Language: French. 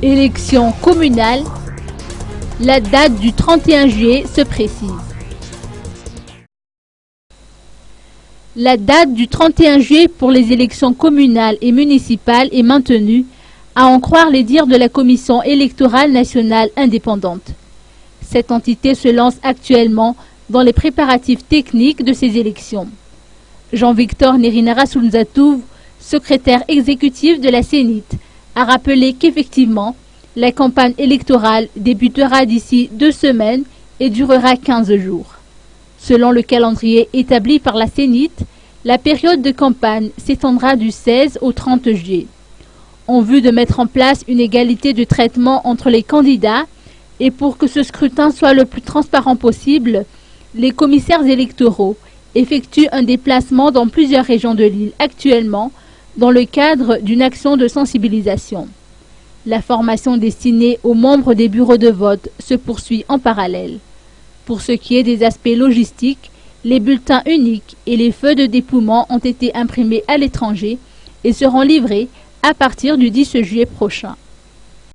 Élections communales, la date du 31 juillet se précise. La date du 31 juillet pour les élections communales et municipales est maintenue, à en croire les dires de la Commission électorale nationale indépendante. Cette entité se lance actuellement dans les préparatifs techniques de ces élections. Jean-Victor Nerinara-Sounzatouv, secrétaire exécutif de la CENIT, a rappelé qu'effectivement, la campagne électorale débutera d'ici 2 semaines et durera 15 jours. Selon le calendrier établi par la CENIT, la période de campagne s'étendra du 16 au 30 juillet. En vue de mettre en place une égalité de traitement entre les candidats et pour que ce scrutin soit le plus transparent possible, les commissaires électoraux effectuent un déplacement dans plusieurs régions de l'île actuellement dans le cadre d'une action de sensibilisation. La formation destinée aux membres des bureaux de vote se poursuit en parallèle. Pour ce qui est des aspects logistiques, les bulletins uniques et les feux de dépouillement ont été imprimés à l'étranger et seront livrés à partir du 10 juillet prochain.